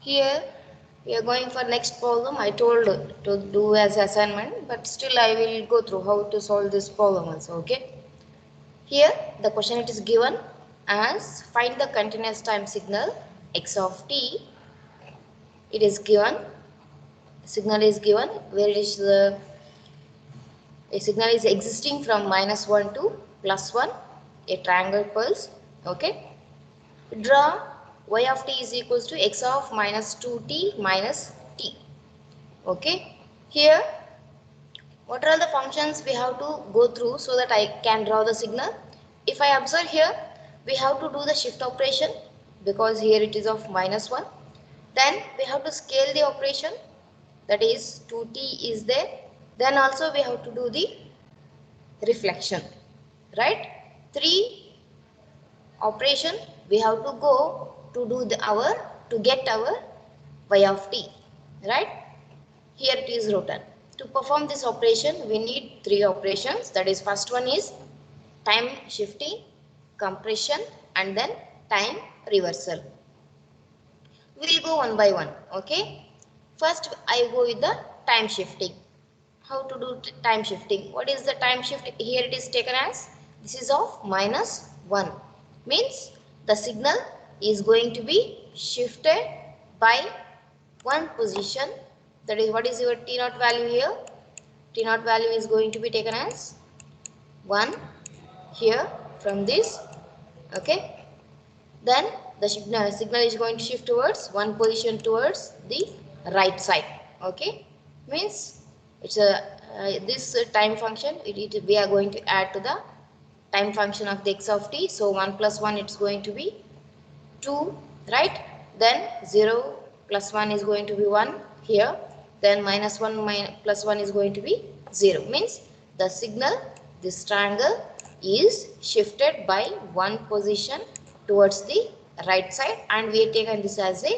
Here we are going for next problem. I told to do as assignment, but still I will go through how to solve this problem also. Okay. Here the question it is given as find the continuous time signal x of t. It is given, signal is given where it is a signal is existing from -1 to +1, a triangle pulse. Okay. Draw y of t is equals to x of -2t minus t. Okay. Here, what are all the functions we have to go through so that I can draw the signal? If I observe here, we have to do the shift operation because here it is of -1. Then we have to scale the operation, that is 2t is there. Then also we have to do the reflection, right? 3 operation we have to go to do to get our y of t, right? Here it is written. To perform this operation we need 3 operations, that is first one is time shifting, compression and then time reversal. We will go one by one. Okay, first I go with the time shifting. How to do time shifting? What is the time shift? Here it is taken as this is of -1, means the signal is going to be shifted by one position. That is, what is your t naught value here? T naught value is going to be taken as 1 here from this. Okay, then the signal is going to shift towards one position towards the right side. Okay, means it's a this time function we are going to add to the time function of the x of t. So 1 plus 1 it's going to be 2, right? Then 0 plus 1 is going to be 1 here. Then -1 plus 1 is going to be 0, means the signal, this triangle is shifted by one position towards the right side, and we have taken this as a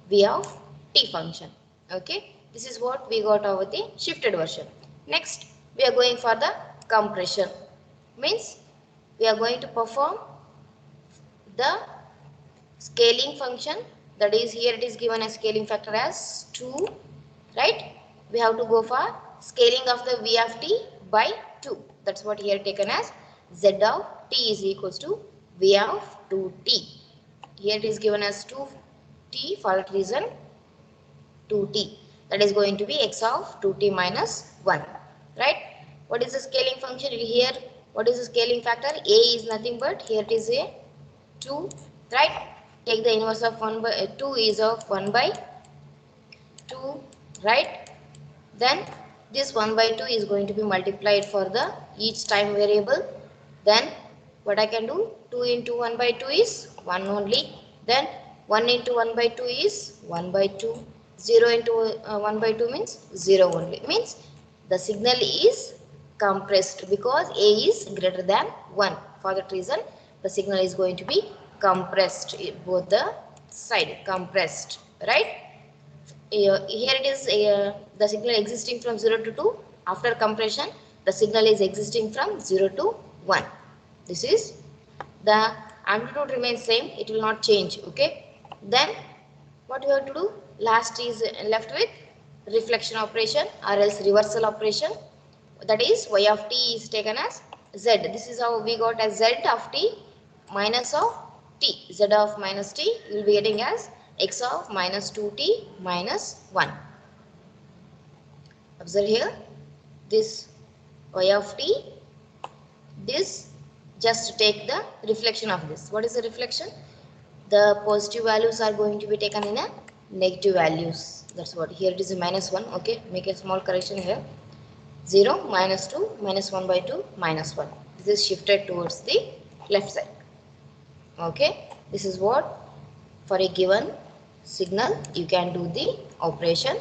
v of t function. Okay, this is what we got over the shifted version. Next we are going for the compression, means we are going to perform the scaling function. That is, here it is given a scaling factor as 2, right? We have to go for scaling of the v of t by 2. That's what here taken as z of t is equals to v of 2t. Here it is given as 2t for that reason 2t. That is going to be x of 2t minus 1, right? What is the scaling function here? What is the scaling factor? A is nothing but here it is a 2, right? Take the inverse of 1 by 2 is of 1 by 2, right? Then this 1 by 2 is going to be multiplied for the each time variable. Then what I can do, 2 into 1 by 2 is 1 only. Then 1 into 1 by 2 is 1 by 2. 0 into 1 by 2 means 0 only. Means the signal is compressed because a is greater than 1. For that reason the signal is going to be compressed, both the side compressed, right? Here it is the signal existing from 0 to 2. After compression the signal is existing from 0 to 1. This is the amplitude remains same, it will not change. Okay, then what you have to do, last is left with reflection operation or else reversal operation. That is, y of t is taken as z. This is how we got as z of t minus of t. Z of minus t will be getting as x of -2t minus 1. Observe here, this y of t, this just take the reflection of this. What is the reflection? The positive values are going to be taken in a negative values. That's what here it is a -1. Okay, make a small correction here. 0 -2 -1 by 2 -1. This is shifted towards the left side. Okay, this is what for a given signal you can do the operation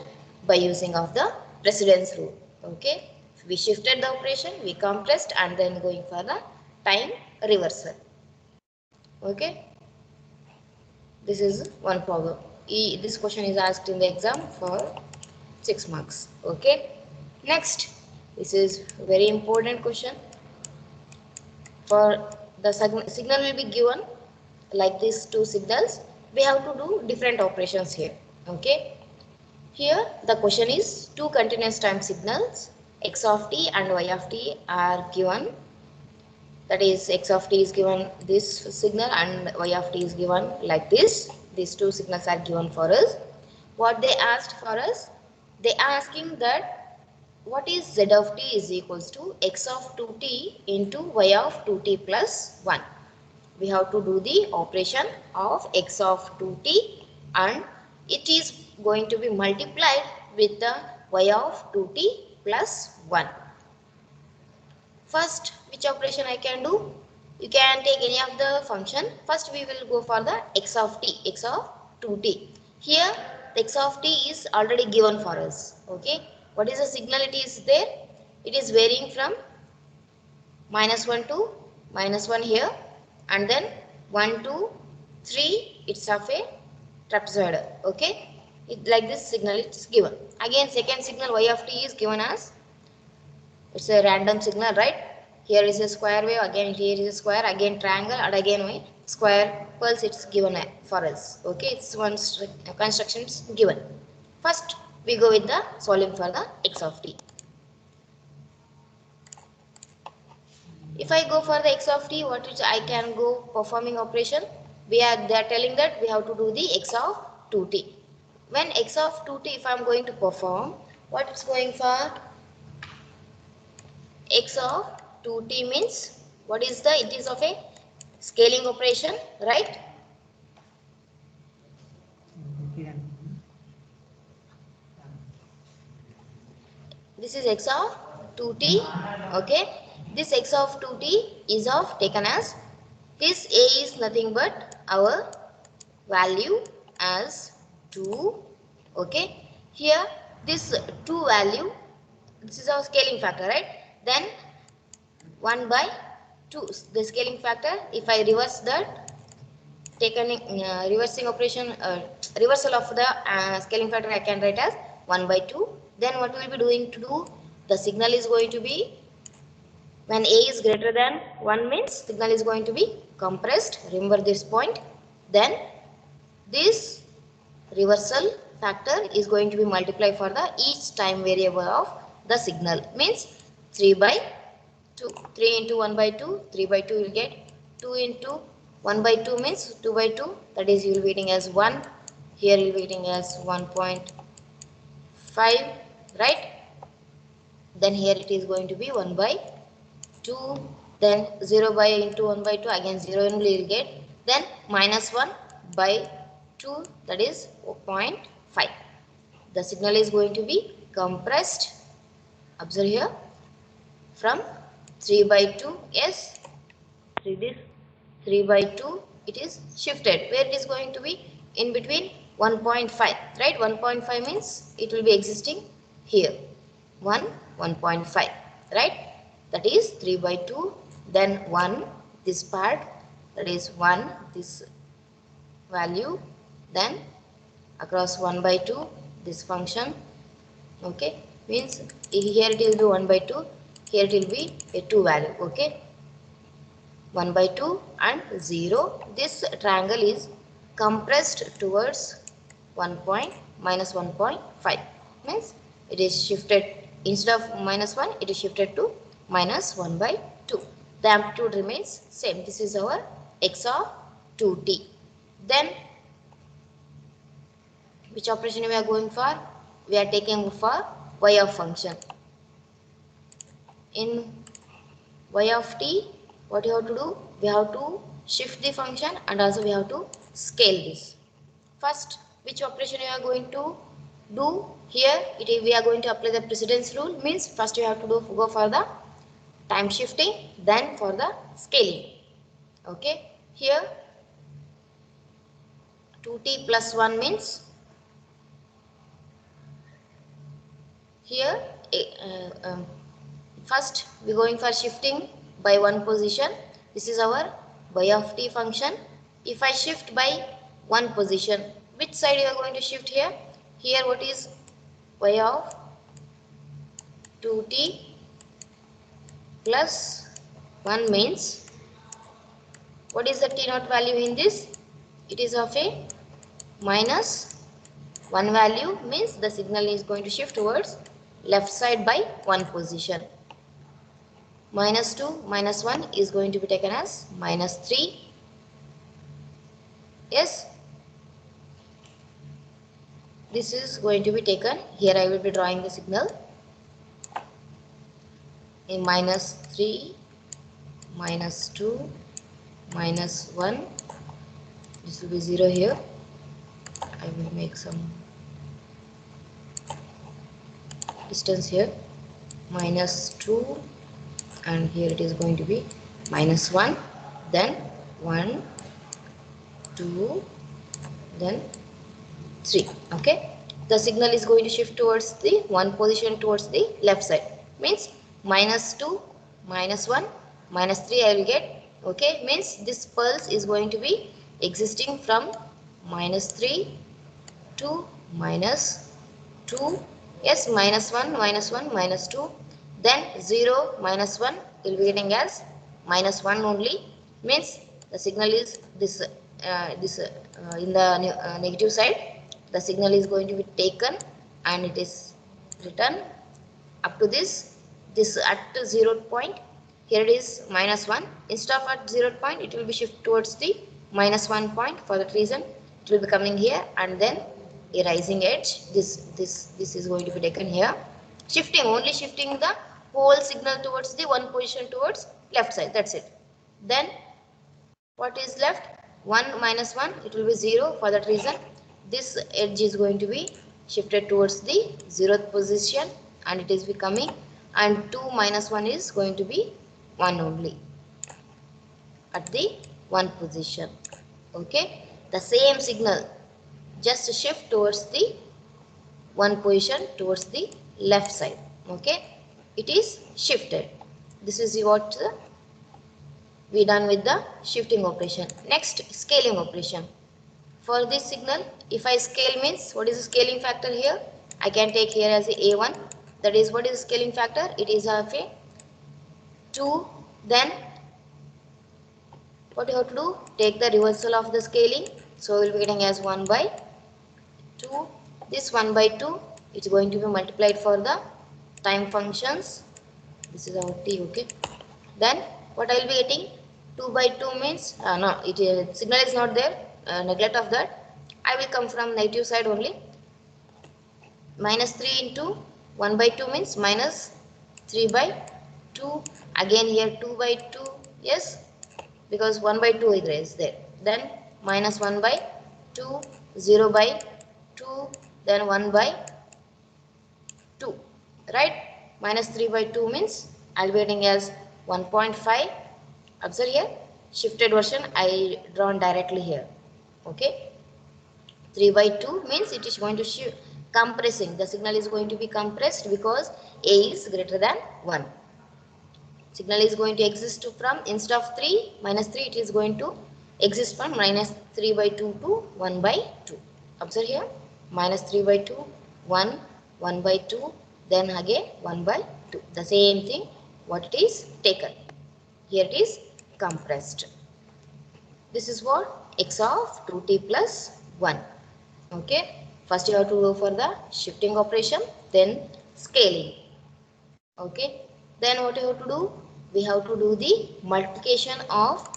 by using of the precedence rule. Okay, we shifted the operation, we compressed, and then going for the time reversal. Okay, this is one problem. This question is asked in the exam for 6 marks. Okay, next, this is very important question. For the signal will be given like these two signals, we have to do different operations here. Okay. Here the question is two continuous time signals x of t and y of t are given. That is, x of t is given this signal and y of t is given like this. These two signals are given for us. What they asked for us, they are asking that what is z of t is equals to x of 2t into y of 2t plus 1. We have to do the operation of x of 2t and it is going to be multiplied with the y of 2t plus 1. First, which operation I can do? You can take any of the function. First, we will go for the x of t, x of 2t. Here, the x of t is already given for us. Okay. What is the signal it is there? It is varying from -1 to -1 here, and then 1 to 3. It's of a trapezoidal. Okay. Like this signal it's given. Again, second signal y of t is given as, it's a random signal, right? Here is a square wave, again here is a square, again triangle, and again a square pulse. It's given for us. Okay, it's one construction is given. First, we go with the solving for the x of t. If I go for the x of t, what is I can go performing operation? They are telling that we have to do the x of 2t. When x of 2t, if I am going to perform, what it's going for? X of 2t means what is the, it is of a scaling operation, right? This is x of 2t. Okay, this x of 2t is of taken as, this a is nothing but our value as 2. Okay, here this 2 value, this is our scaling factor, right? Then 1 by 2, the scaling factor. If I reverse that, taken reversing operation, reversal of the scaling factor, I can write as 1 by 2. Then what we will be doing to do, the signal is going to be, when a is greater than 1 means signal is going to be compressed. Remember this point. Then this reversal factor is going to be multiplied for the each time variable of the signal, means 3 by 2. 3 into 1 by 2, 3 by 2 will get 2 into 1 by 2 means 2 by 2, that is you will be getting as 1. Here you will be getting as 1.5, right? Then here it is going to be 1 by 2. Then 0 by into 1 by 2, again 0 only you will get. Then -1 by 2, that is 0.5. The signal is going to be compressed. Observe here, from 3 by 2, yes, this 3 by 2, it is shifted, where it is going to be in between 1.5, right? 1.5 means it will be existing here, 1.5, right? That is 3 by 2, then 1, this part, that is 1, this value, then across 1 by 2, this function. Okay, means here it will be 1 by 2, here it will be a 2 value. Okay, 1 by 2 and 0. This triangle is compressed towards -1.5, means it is shifted, instead of -1 it is shifted to -1 by 2. The amplitude remains same. This is our x of 2t. Then which operation we are going for? We are taking for y of function. In y of t, what you have to do? We have to shift the function and also we have to scale this. First, which operation we are going to do? Here we are going to apply the precedence rule, means first you have to go for the time shifting, then for the scaling. Okay, here 2t plus 1 means, here first we are going for shifting by one position. This is our y of t function. If I shift by one position, which side you are going to shift here? Here what is y of 2t plus 1 means, what is the t naught value in this? It is of a -1. 1 value means the signal is going to shift towards left side by 1 position. Minus 2 minus 1 is going to be taken as minus 3. Yes, this is going to be taken. Here I will be drawing the signal in minus 3, minus 2, minus 1. This will be 0 here. I will make some distance here. Minus 2, and here it is going to be minus 1, then 1, 2, then 3. Okay, the signal is going to shift towards the 1 position towards the left side, means minus 2 minus 1 minus 3 I will get. Okay, means this pulse is going to be existing from minus 3 to minus 2. Yes, minus 1 minus 1 minus 2, then 0 minus 1 will be getting as minus 1 only, means the signal is this in the negative side. The signal is going to be taken and it is written up to this at 0 point. Here it is minus 1. Instead of at 0 point, it will be shift towards the minus 1 point. For that reason, it will be coming here, and then a rising edge. This is going to be taken here. Only shifting the whole signal towards the 1 position towards left side. That's it. Then what is left? 1 minus 1, it will be 0. For that reason, this edge is going to be shifted towards the 0th position, and it is becoming, and 2 minus 1 is going to be 1 only at the 1 position. Okay, the same signal just shift towards the 1 position towards the left side. Okay, it is shifted. This is what we done with the shifting operation. Next, scaling operation. For this signal, if I scale, means what is the scaling factor here? I can take here as a A1. That is, what is the scaling factor? It is of a 2. Then what you have to do? Take the reversal of the scaling. So we will be getting as 1 by 2. This 1 by 2, it's going to be multiplied for the time functions. This is our t. Okay. Then what I will be getting? 2 by 2 means no, signal is not there. Neglect of that. I will come from negative side only. Minus 3 into 1 by 2 means minus 3 by 2. Again here 2 by 2. Yes, because 1 by 2 is there. Then minus 1 by 2, 0 by 2, then 1 by 2. Right? Minus 3 by 2 means I'll be getting as 1.5. Observe here. Shifted version I drawn directly here. Okay. 3 by 2 means it is going to shift. Compressing. The signal is going to be compressed because A is greater than 1. Signal is going to exist from, instead of 3 minus 3, it is going to exist from minus 3 by 2 to 1 by 2. Observe here. Minus 3 by 2, 1, 1 by 2, then again 1 by 2. The same thing what it is taken. Here it is compressed. This is what? X of 2t plus 1. Okay. First you have to go for the shifting operation, then scaling. Okay. Then what you have to do? We have to do the multiplication of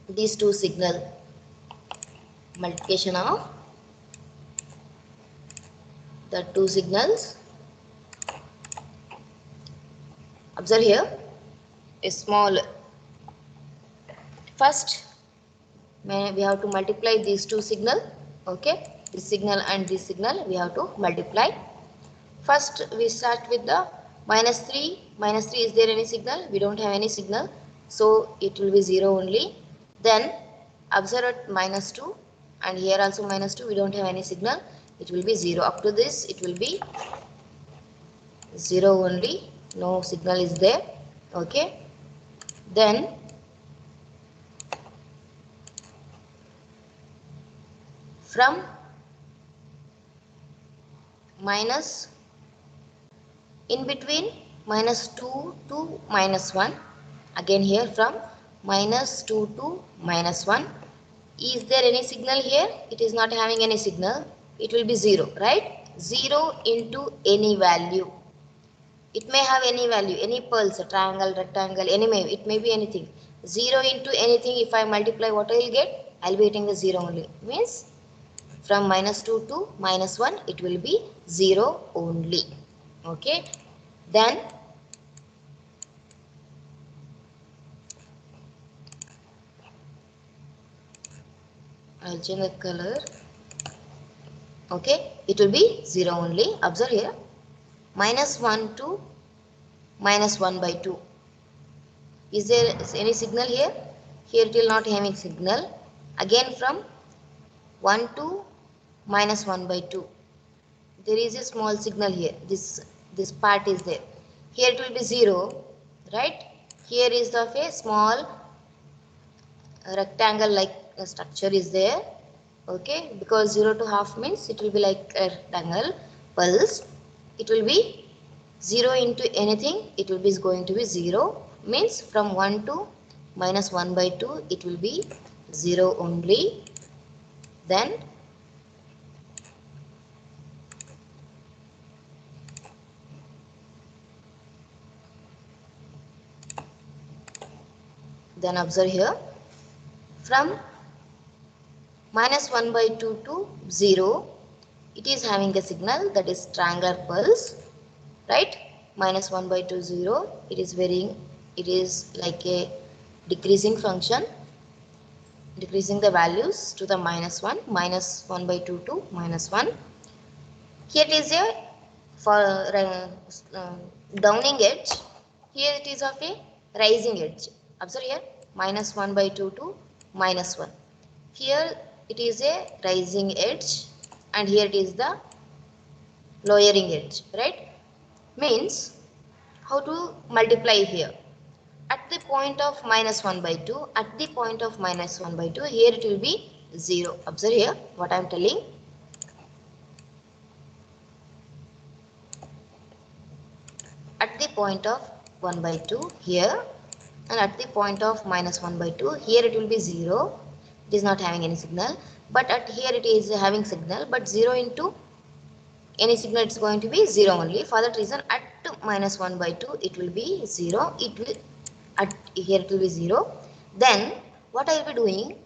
these two signals. Multiplication of the two signals. Observe here. A small. First, we have to multiply these two signals. Okay. This signal and this signal we have to multiply. First, we start with the minus 3. Minus 3, is there any signal? We don't have any signal. So, it will be 0 only. Then, observe at minus 2. And here also minus 2. We don't have any signal. It will be 0. Up to this, it will be 0 only. No signal is there. Okay. Then, from minus, in between minus 2 to minus 1, again here from minus 2 to minus 1, Is there any signal here? It is not having any signal. It will be 0, right? 0 into any value. It may have any value, any pulse, a triangle, rectangle, it may be anything. 0 into anything, if I multiply, what I will get? I will be getting the 0 only. Means from -2 to -1, it will be 0 only. Okay. Then I'll change the color. Okay, it will be 0 only. Observe here. -1 to -1/2. Is there any signal here? Here it will not have any signal. Again from 1 to -1/2. There is a small signal here. This part is there. Here it will be 0, right? Here is of a small rectangle like structure is there. Okay, because 0 to half means it will be like a rectangle pulse. It will be 0 into anything, it will be going to be 0. Means from 1 to -1/2, it will be 0 only. Then observe here, from -1/2 to 0, it is having a signal, that is triangular pulse, right? -1/2, 0, it is varying, it is like a decreasing function, decreasing the values to the -1, -1/2 to -1. Here it is a for downing edge. Here it is of a rising edge. Observe here, -1/2 to -1. Here it is a rising edge, and here it is the lowering edge, right? Means how to multiply here? At the point of -1/2, at the point of -1/2, here it will be 0. Observe here what I am telling. At the point of 1/2 here, and at the point of -1/2, here it will be 0. It is not having any signal. But at here it is having signal, but 0 into any signal, it's going to be 0 only. For that reason, at -1/2, it will be 0. It will at here it will be 0. Then what I will be doing,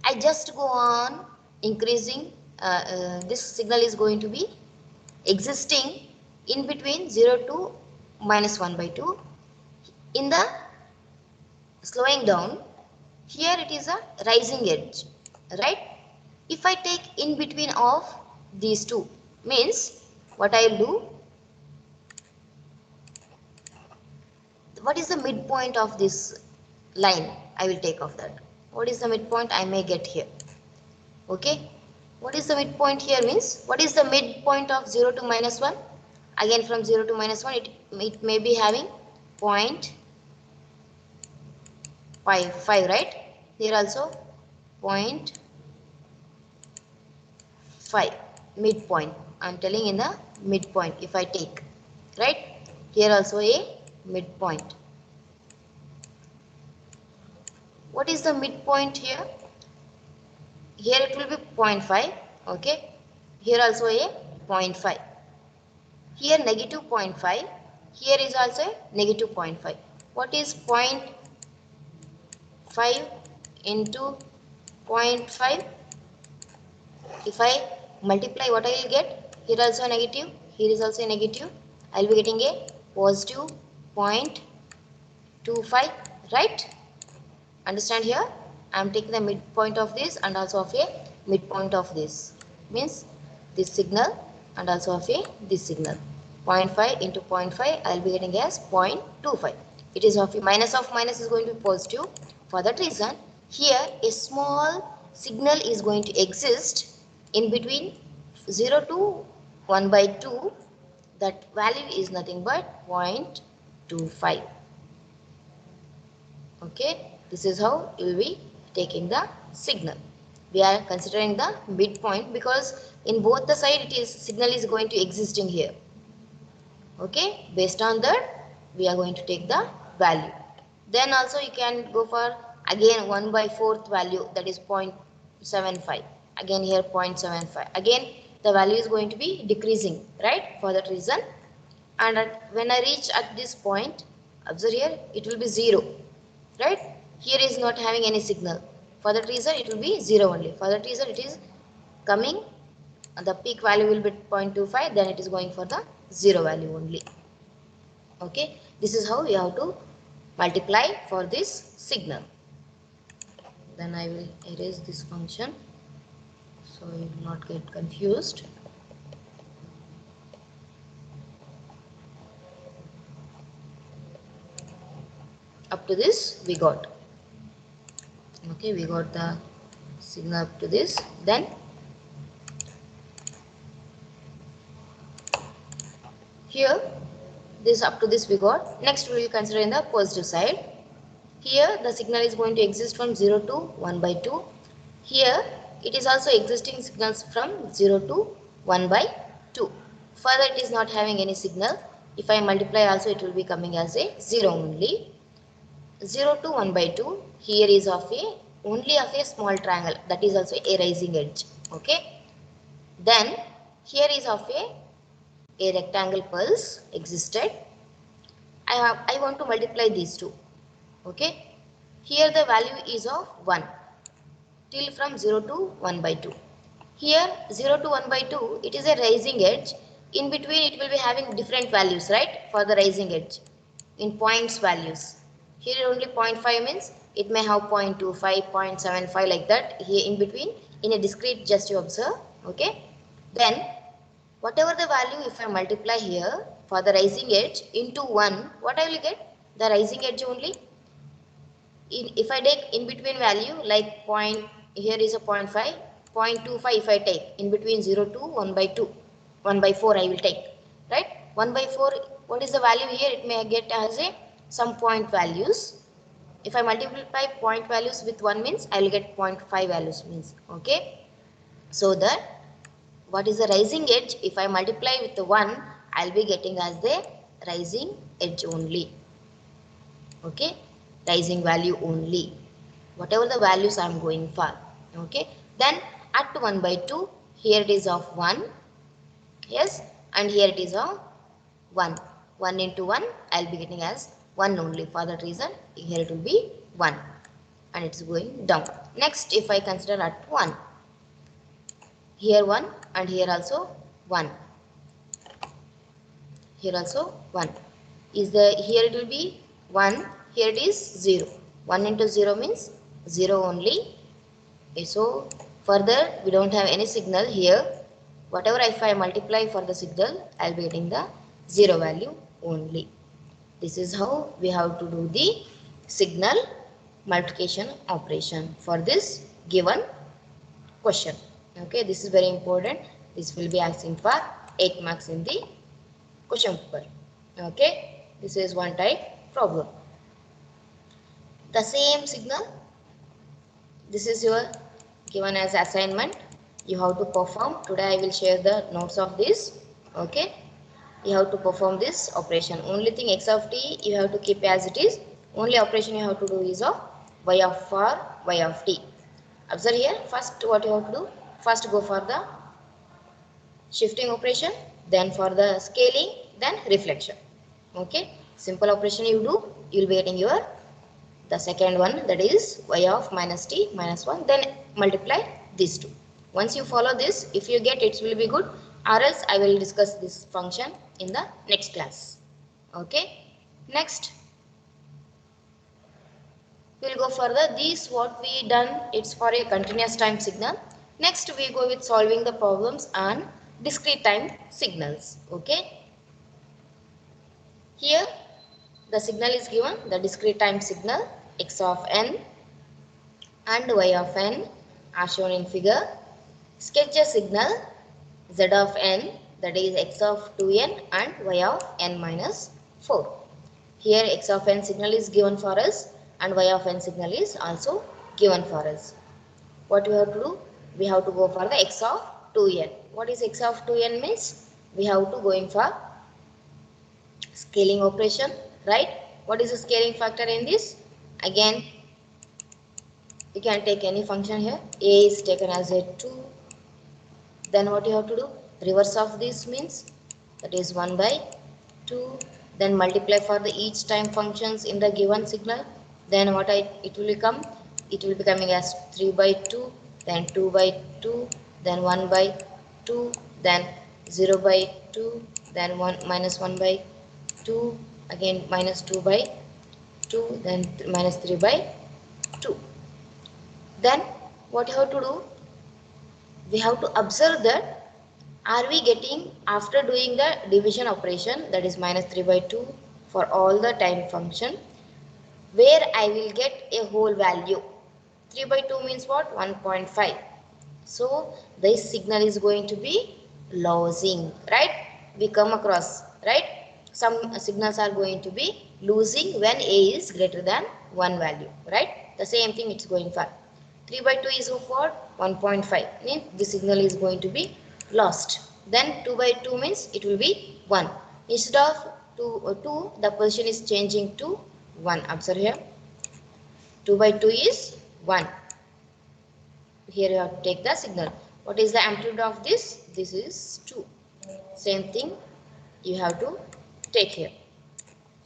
I just go on increasing. This signal is going to be existing in between 0 to -1/2. In the slowing down, here it is a rising edge, right? If I take in between of these two, means what I will do, what is the midpoint of this line? I will take off that. What is the midpoint I may get here? Okay, what is the midpoint here? Means what is the midpoint of 0 to -1? Again from 0 to -1, it may be having 0.55, right? Here also 0.5 midpoint. I am telling in the midpoint if I take, right? Here also a midpoint. What is the midpoint here? Here it will be 0.5. Okay, here also a 0.5. Here -0.5. Here is also -0.5. What is 0.5 into 0.5? If I multiply, what I will get? Here also a negative, here is also a negative. I will be getting a positive 0.25, right? Understand here? I am taking the midpoint of this and also of a midpoint of this. Means this signal and also of a this signal. 0.5 into 0.5, I will be getting as 0.25. It is of a minus is going to be positive. For that reason, here a small signal is going to exist in between 0 to 1/2. That value is nothing but 0.25. Okay, this is how you will be taking the signal. We are considering the midpoint because in both the side it is signal is going to existing here. Okay, based on that we are going to take the value. Then also you can go for again 1/4 value, that is 0.25. 0.75. Again here 0.75. Again the value is going to be decreasing, right? For that reason, and when I reach at this point, observe here, it will be 0, right? Here is not having any signal. For that reason it will be 0 only. For that reason it is coming, the peak value will be 0.25, then it is going for the 0 value only. Okay, this is how you have to multiply for this signal. Then I will erase this function so you will not get confused. Up to this we got. Okay, we got the signal up to this. Then here this up to this we got. Next we will consider in the positive side. Here the signal is going to exist from 0 to 1 by 2. Here it is also existing signals from 0 to 1 by 2. Further it is not having any signal. If I multiply also it will be coming as a 0 only. 0 to 1 by 2, here is of a only of a small triangle, that is also a rising edge. Okay, then here is of a rectangle pulse existed. I want to multiply these two. Okay, here the value is of 1 till from 0 to 1 by 2. Here 0 to 1 by 2, it is a rising edge. In between it will be having different values, right, for the rising edge in points values. Here only 0.5 means it may have 0.25, 0.75 like that. Here in between in a discrete, just you observe. Okay, then whatever the value, if I multiply here for the rising edge into 1, what I will get? The rising edge only. If I take in between value like point, here is a 0.5, 0.25 if I take in between 0 to 1 by 2, 1 by 4 I will take, right? 1 by 4, what is the value here? It may get as a some point values. If I multiply point values with 1 means I will get 0.5 values means. Okay, so that what is the rising edge? If I multiply with the 1, I will be getting as the rising edge only. Okay, rising value only, whatever the values I am going for. Okay, then at 1 by 2, here it is of 1, yes, and here it is of 1. 1 into 1 I will be getting as 1 only. For that reason here it will be 1 and it's going down. Next, if I consider at 1, here 1 and here also 1, here also 1 is the, here it will be 1, here it is 0. 1 into 0 means 0 only. So further we don't have any signal here. Whatever if I multiply for the signal, I will be getting the 0 value only. This is how we have to do the signal multiplication operation for this given question. Okay, this is very important. This will be asking for 8 marks in the question paper. Okay, this is one type problem. The same signal, this is your given as assignment. You have to perform. Today I will share the notes of this. Okay, you have to perform this operation. Only thing x of t you have to keep as it is. Only operation you have to do is of y of for y of t. Observe here, first what you have to do, first go for the shifting operation, then for the scaling, then reflection. Okay, simple operation you do, you will be getting your the second one, that is y of minus t minus 1, then multiply these two. Once you follow this, if you get it will be good, or else I will discuss this function in the next class. Okay, next we will go further. This what we done, it's for a continuous time signal. Next we go with solving the problems on discrete time signals. Okay, here the signal is given, the discrete time signal x of n and y of n are shown in figure. Sketch a signal z of n, that is x of 2n and y of n minus 4. Here x of n signal is given for us and y of n signal is also given for us. What we have to do? We have to go for the x of 2n. What is x of 2n means? We have to go in for scaling operation, right? What is the scaling factor in this? Again, You can take any function here. A is taken as a 2. Then what you have to do? Reverse of this means that is 1 by 2. Then multiply for the each time functions in the given signal. Then it will become? It will be coming as 3 by 2. Then 2 by 2. Then 1 by 2. Then 0 by 2. Then 1 minus 1 by 2. Again minus 2 by 2. Then minus 3 by 2. Then what you have to do? We have to observe that are we getting after doing the division operation, that is minus 3 by 2 for all the time function, where I will get a whole value. 3 by 2 means what? 1.5. So this signal is going to be losing, right? We come across, right? Some signals are going to be losing when A is greater than 1 value, right? The same thing it's going for. 3 by 2 is of what? 1.5. Means the signal is going to be lost. Then 2 by 2 means it will be 1. Instead of 2, the position is changing to 1. Observe here. 2 by 2 is 1. Here you have to take the signal. What is the amplitude of this? This is 2. Same thing you have to take here.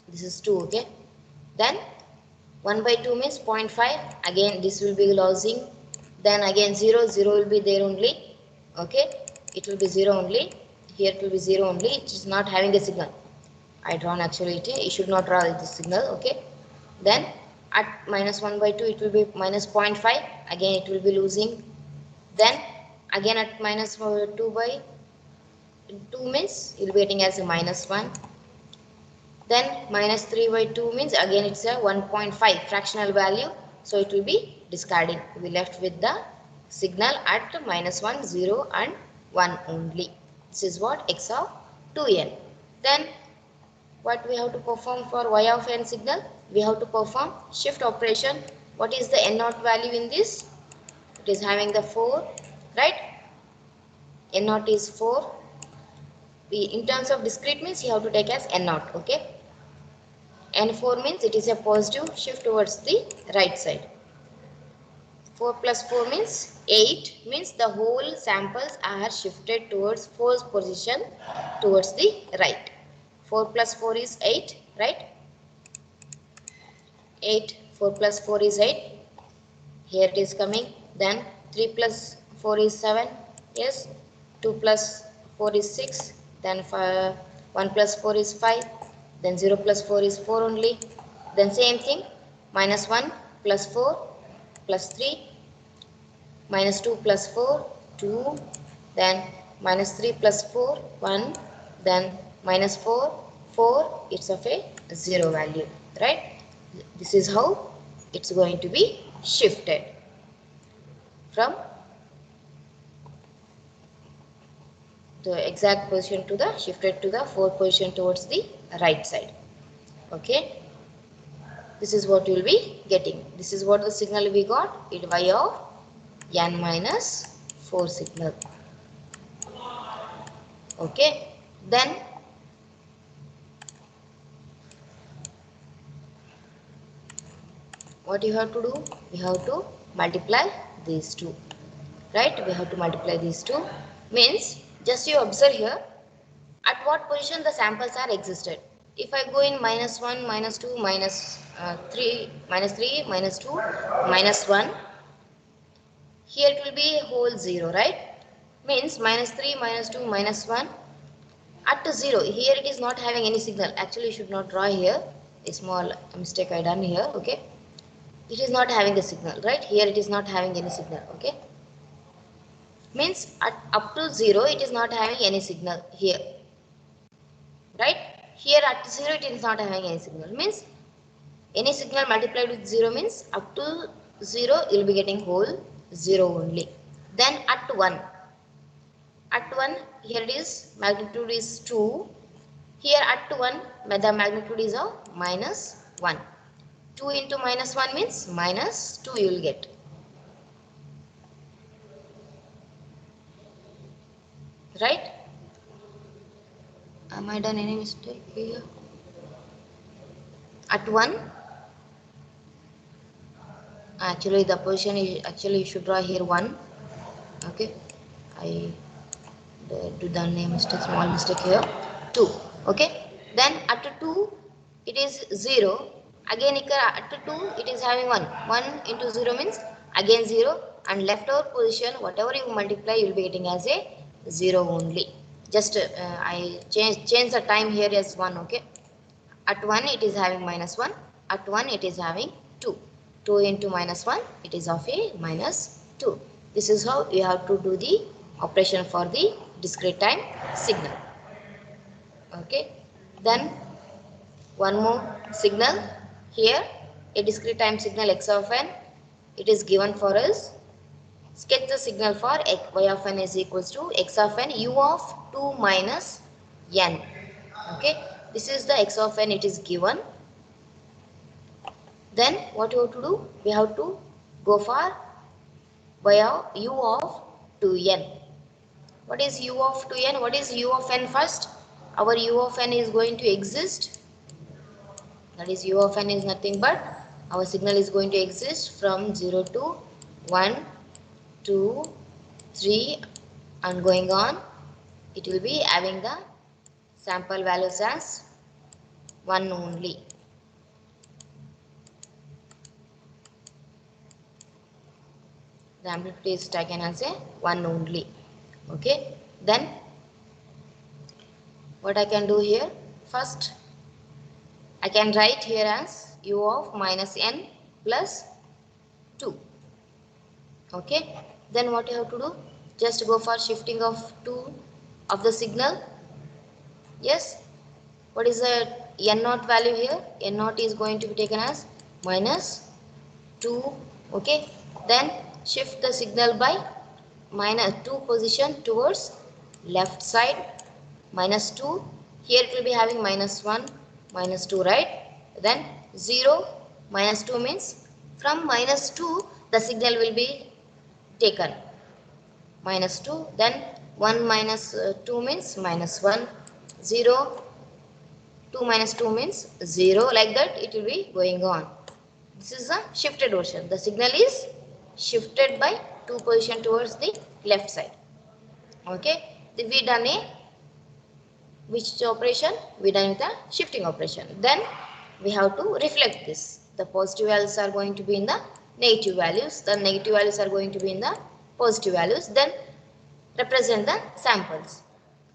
This is 2, okay. Then 1 by 2 means 0.5. Again this will be losing. Then again 0 will be there only, okay. It will be 0 only. Here it will be 0 only. It is not having a signal. I drawn actually it. You should not draw this signal, okay. Then at minus 1 by 2 it will be minus 0.5. Again it will be losing. Then again at minus 2 by 2 means you will be getting as a minus 1. Then minus 3 by 2 means again it's a 1.5 fractional value. So it will be discarding. We left with the signal at minus 1, 0 and 1 only. This is what x of 2n. Then what we have to perform for y of n signal? We have to perform shift operation. What is the n naught value in this? It is having the 4, right? N naught is 4. In terms of discrete means you have to take as n naught, okay. N4 means it is a positive shift towards the right side. 4 plus 4 means 8, means the whole samples are shifted towards 4's position towards the right. 4 plus 4 is 8, right? 8, 4 plus 4 is 8. Here it is coming. Then 3 plus 4 is 7. Yes. 2 plus 4 is 6. Then 1 plus 4 is 5. Then 0 plus 4 is 4 only. Then same thing. Minus 1 plus 4 plus 3. Minus 2 plus 4, 2. Then minus 3 plus 4, 1. Then minus 4, 4. It's of a 0 value. Right? This is how it's going to be shifted from the exact position to the shifted to the 4 position towards the right side. Okay, this is what you will be getting. This is what the signal we got. It y of n minus 4 signal. Okay, then what you have to do? We have to multiply these two, right? We have to multiply these two. Means just you observe here at what position the samples are existed. If I go in minus 1, minus 2, minus 3, minus 3, minus 2, minus 1, here it will be a whole 0, right? Means minus 3, minus 2, minus 1 at 0. Here it is not having any signal. Actually, you should not draw here. A small mistake I done here, okay? It is not having a signal, right? Here it is not having any signal, okay? Means up to 0, it is not having any signal here. Right? Here at 0 it is not having any signal. Means any signal multiplied with 0 means up to 0 you will be getting whole 0 only. Then at 1. At 1 here it is magnitude is 2. Here at 1 the magnitude is of minus 1. 2 into minus 1 means minus 2 you will get. Right? Am I done any mistake here? At 1 Actually, the position is actually you should draw here 1. Okay, I do the name mistake, small mistake here. 2. Okay, then at 2 it is 0. Again here at 2 it is having 1. 1 into 0 means again 0, and left over position whatever you multiply you will be getting as a 0 only. Just I change the time here as 1. Okay, at 1 it is having minus 1, at 1 it is having 2. 2 into minus 1 it is of a minus 2. This is how you have to do the operation for the discrete time signal. Okay, then one more signal here, a discrete time signal x of n, it is given for us. Sketch the signal for y of n is equals to x of n u of 2 minus n. Okay, this is the x of n, it is given. Then what you have to do? We have to go for y of u of 2n. What is u of 2n? What is u of n first? Our u of n is going to exist. That is u of n is nothing but our signal is going to exist from 0 to 1, 2, 3 and going on. It will be having the sample values as 1 only. The amplitude is taken as a 1 only. Okay, then what I can do here? First, I can write here as u of minus n plus 2. Okay, then what you have to do? Just go for shifting of 2 of the signal. Yes, what is the n naught value here? N naught is going to be taken as minus 2. Okay, then shift the signal by minus 2 position towards left side, minus 2. Here it will be having minus 1, minus 2, right? Then 0, minus 2 means from minus 2 the signal will be taken. Minus 2, then 1 minus 2 means minus 1, 0, 2 minus 2 means 0, like that it will be going on. This is a shifted version. The signal is shifted by 2 position towards the left side. Okay, we done a which operation? We done with a shifting operation. Then we have to reflect this. The positive values are going to be in the negative values. The negative values are going to be in the positive values. Then represent the samples.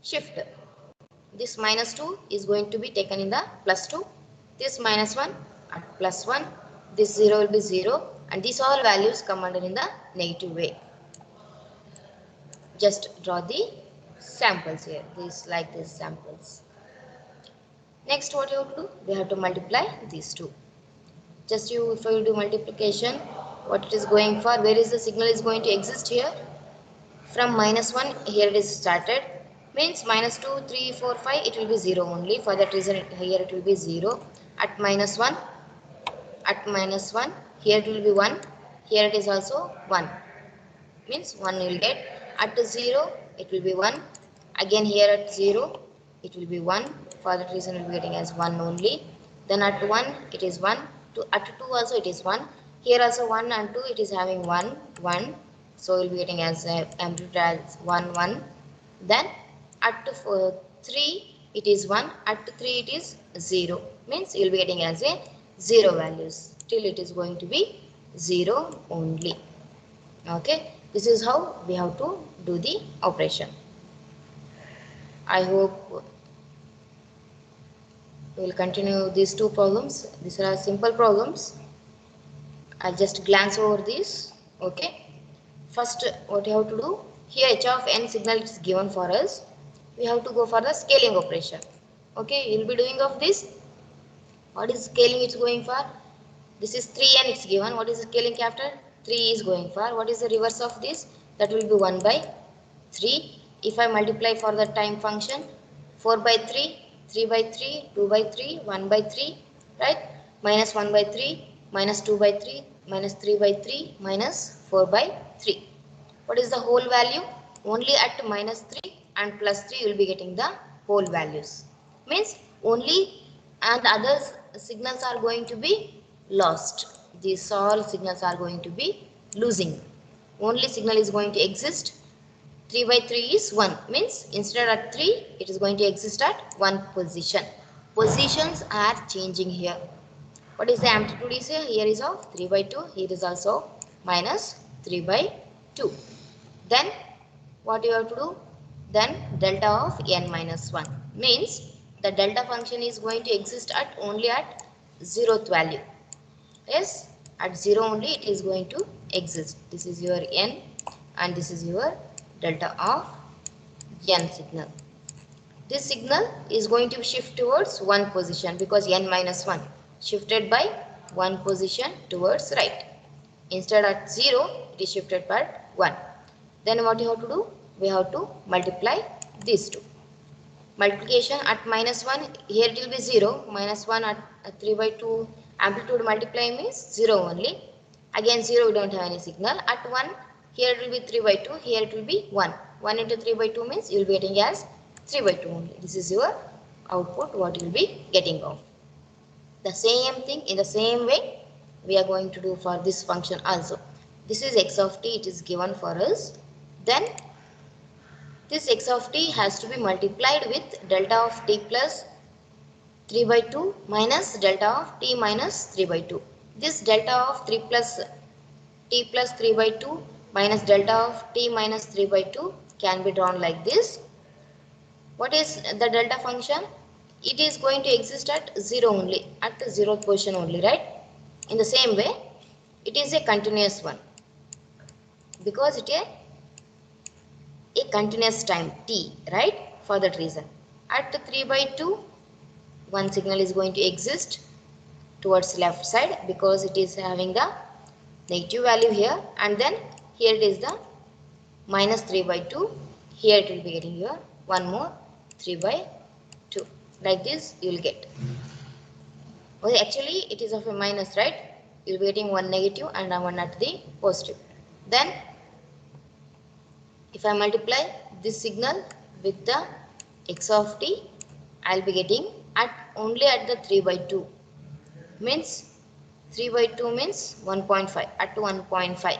Shift. This minus 2 is going to be taken in the plus 2. This minus 1 at plus 1. This 0 will be 0. And these all values come under in the negative way. Just draw the samples here. These like these samples. Next, what you have to do? We have to multiply these two. Just if you do multiplication, what it is going for? Where is the signal is going to exist here? From minus 1, here it is started. Means minus 2, 3, 4, 5, it will be 0 only. For that reason, here it will be 0. At minus 1, here it will be 1. Here it is also 1. Means 1 will get. At 0, it will be 1. Again here at 0, it will be 1. For that reason, we will be getting as 1 only. Then at 1, it is 1. At 2 also it is 1. Here also 1 and 2, it is having 1, 1. So we will be getting as amplitude as 1, 1. Then at 3, it is 1. At 3, it is 0. Means you will be getting as a 0 values. Till it is going to be 0 only. Okay. This is how we have to do the operation. I hope we will continue these two problems. These are simple problems. I'll just glance over these. Okay. First, what you have to do? Here h of n signal is given for us. We have to go for the scaling operation. Okay. You will be doing of this. What is scaling it's going for? This is 3n it's given. What is the scaling factor? 3 is going for. What is the reverse of this? That will be 1 by 3. If I multiply for the time function, 4 by 3, 3 by 3, 2 by 3, 1 by 3, right? Minus 1 by 3, minus 2 by 3, minus 3 by 3, minus 4 by 3. What is the whole value? Only at minus 3 and plus 3 you will be getting the whole values. Means only and other signals are going to be lost. these all signals are going to be losing. Only signal is going to exist. 3 by 3 is 1, means instead of 3 it is going to exist at 1 position. Positions are changing here. What is the amplitude is here? Here is of 3 by 2. Here is also minus 3 by 2. Then what you have to do? Then delta of n minus 1 means the delta function is going to exist at only at 0th value. Yes, at 0 only it is going to exist. This is your n and this is your delta of n signal. This signal is going to shift towards one position because n minus 1 shifted by one position towards right. Instead at 0 it is shifted by 1. Then what you have to do? We have to multiply these two. Multiplication at minus 1, here it will be 0, minus 1 at 3 by 2, amplitude multiply means 0 only. Again 0 we don't have any signal. At 1, here it will be 3 by 2, here it will be 1. 1 into 3 by 2 means you will be getting as 3 by 2 only. This is your output, what you will be getting of. The same thing in the same way we are going to do for this function also. This is x of t, it is given for us. Then this x of t has to be multiplied with delta of t plus 3 by 2 minus delta of t minus 3 by 2. This delta of 3 plus t plus 3 by 2 minus delta of t minus 3 by 2 can be drawn like this. What is the delta function? It is going to exist at 0 only, at the 0th position only, right? In the same way, it is a continuous one because it is a continuous time t, right? For that reason, at the 3 by 2, one signal is going to exist towards left side because it is having the negative value here, and then here it is the minus 3 by 2. Here it will be getting here one more 3 by 2. Like this you will get. Well, actually it is of a minus, right? You will be getting one negative and one at the positive. Then if I multiply this signal with the x of t, I will be getting at only at the 3 by 2. Means 3 by 2 means 1.5 at 1.5.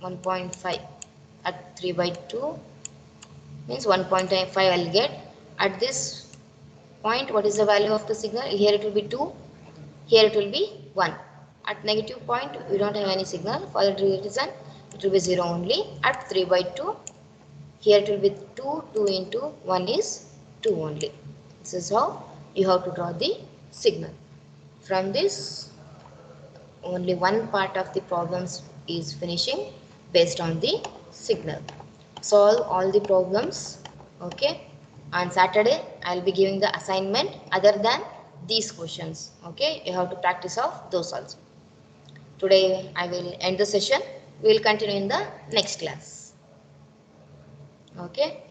1.5 at 3 by 2 means 1.5 I will get. At this point, what is the value of the signal? Here it will be 2, here it will be 1. At negative point we don't have any signal, for that reason it will be 0 only. At 3 by 2, here it will be 2, 2 into 1 is 2 only. This is how you have to draw the signal. From this, only one part of the problems is finishing based on the signal. Solve all the problems, okay? On Saturday, I will be giving the assignment other than these questions, okay? You have to practice of those also. Today, I will end the session. We will continue in the next class, okay?